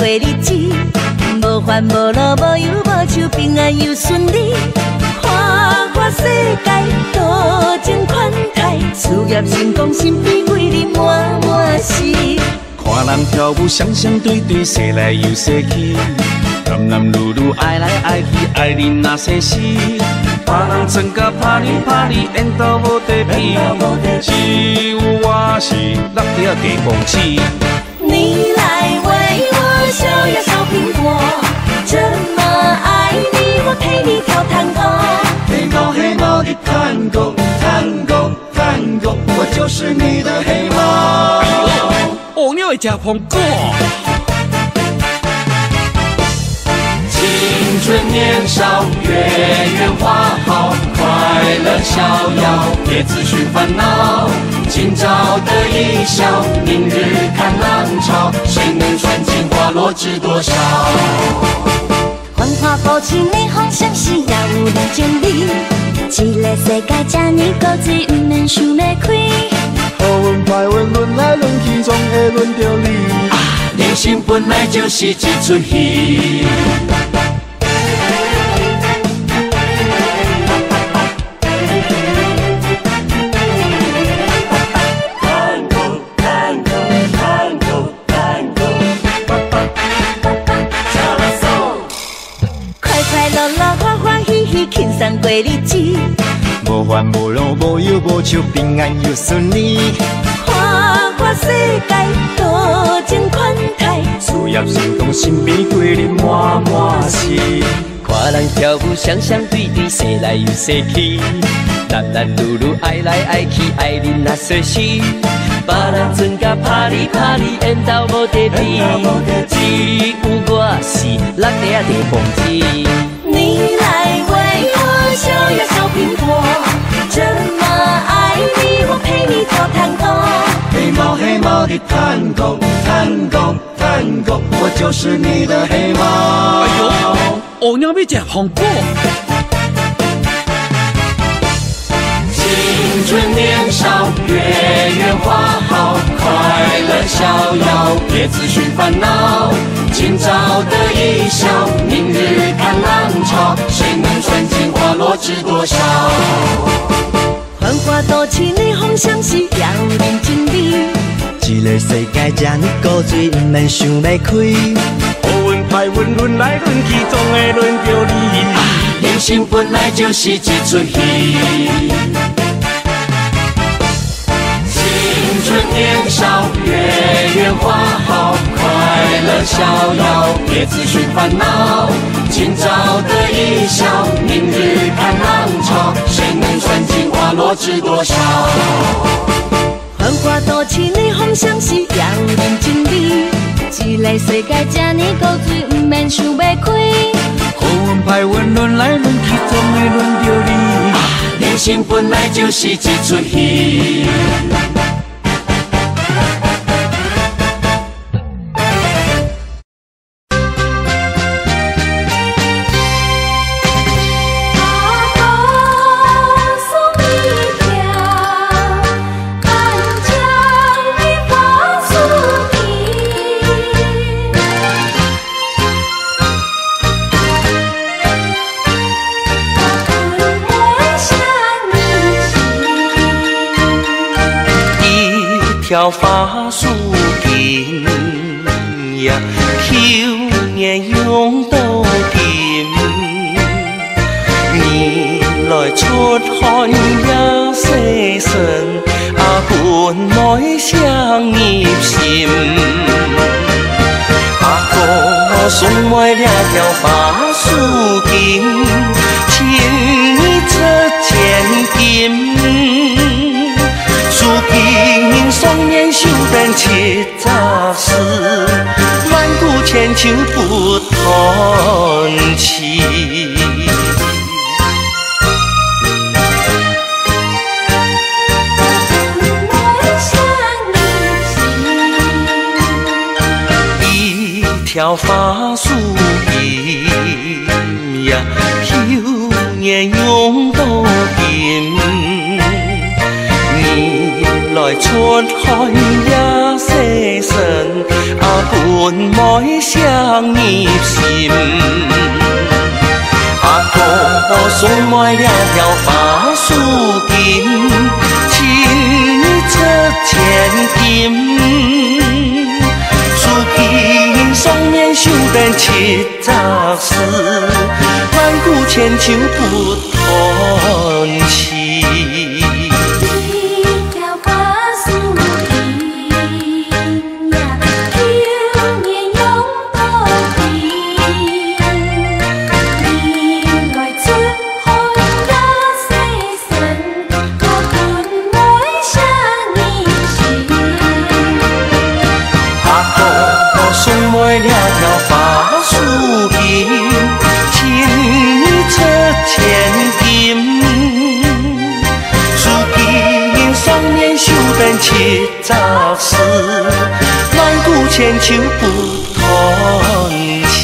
过日子，无烦无恼，无忧无愁，平安又顺利。看看世界多情款待，事业成功，身边贵人满满是。看人跳舞，双双对对，说来又说去，男男女女爱来爱去，爱人若生死。别人装甲拍你拍你，缘投无地边，只有我是落地地公子。你来为我削呀小苹果，这么爱你，我陪你跳探戈。黑猫黑猫的探戈，探戈探戈，我就是你的黑猫。哦，你会吃苹果？青春年少，月圆花好，快乐逍遥，别自寻烦恼。今朝得一笑，明日看浪潮，谁能算尽花落知多少？繁华不起霓虹相是也有人情味。这个世界这呢高水，不免想要开。好运歹运轮来轮去，总会轮到你。人生本来就是一出戏。轻松过日子，无烦无恼，无忧无愁，平安又顺利。看看世界多情款待，事业成功，身边贵人满满是。看人跳舞，双双对对，说来又说去，男男女女爱来爱去，爱人若说死。别人装甲拍你拍你，缘投无地边，只有我是落地地公子。你来为我削呀小苹果，这么爱你，我陪你跳探戈。黑猫黑猫的探戈，探戈探戈，我就是你的黑猫。哎呦，哦，你要吃苹果？青春年少，月圆花好，快乐逍遥，别自寻烦恼。今朝得一笑，明日看浪潮，谁能算尽花落知多少？繁华都市霓虹相是也有人情味。这个世界这呢高水，不免想要开。好运歹运轮来轮去，总会轮到你。人生本来就是一出戏。青春年少，月圆花好，快乐逍遥，别自寻烦恼。今朝得一笑，明日看浪潮，谁能算尽花落知多少？繁华都市霓虹相是也有人情味。这个世界这呢高水，不免想要开。好运歹运轮来轮去，总会轮到你。人生本来就是一出戏。条花树根呀，秋年永到金。你來出汗也細聲，本來像葉蟬。阿哥送來了條花樹根，請你出千金。樹根雙年修得七雜事，萬古千秋不斷起。一條花樹根呀，秋年永到金。你來来出海也细神，本没相入心。阿哥送来了条法书巾，清澈千金。书巾上面绣得七杂诗，万古千秋不断期。买了条法书巾，清澈千金。书巾上面绣得七杂诗，万古千秋不断期。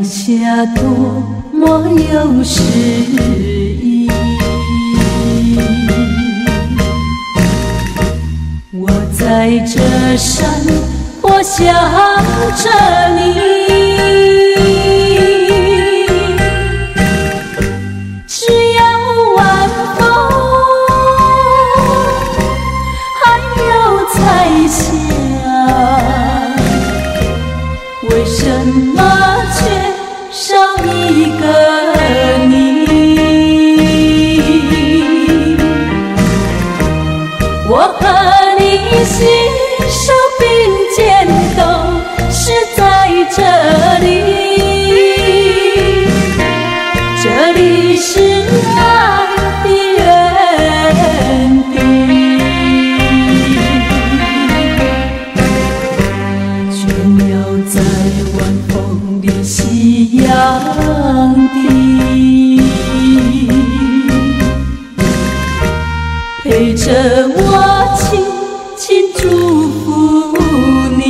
下多么有诗意，我在这山坡想着你，只要晚风还有彩霞，为什么却少一个你？我和你携手并肩，都是在这里，这里是爱的原地。倦鸟在晚风里夕阳地，陪着我轻轻祝福你。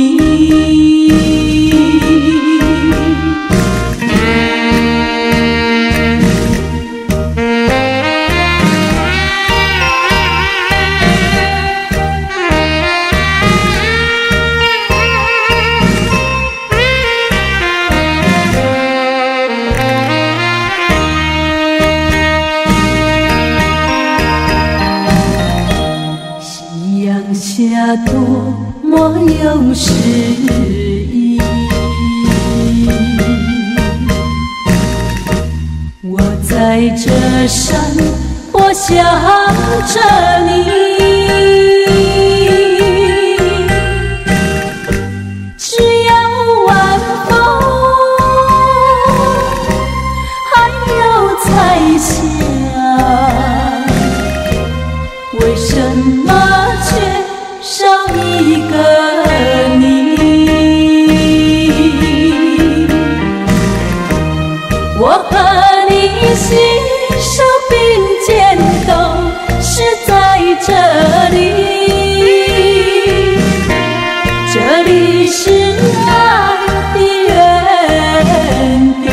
下多么有诗意，我在这山坡想着你，只要晚风还有彩霞，为什么却少一个你？我和你携手并肩，都是在这里，这里是爱的原地。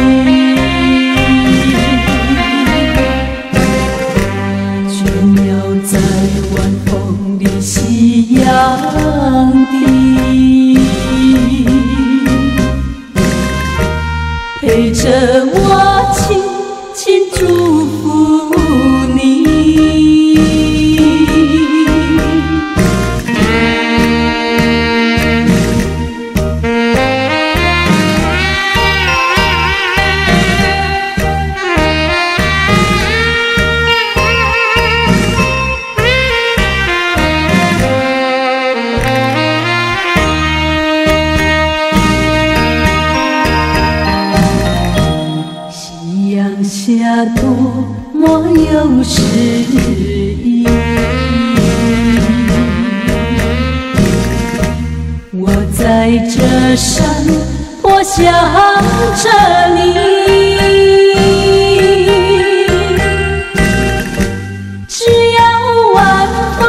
倦鸟在晚风里夕阳地，陪着我轻轻祝福你。下多么有诗意。我在这山坡想着你，只要晚风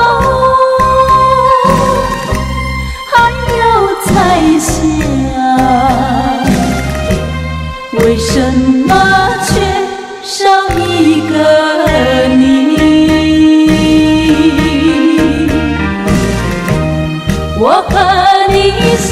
还有彩霞，为什么却少一个你？我和你心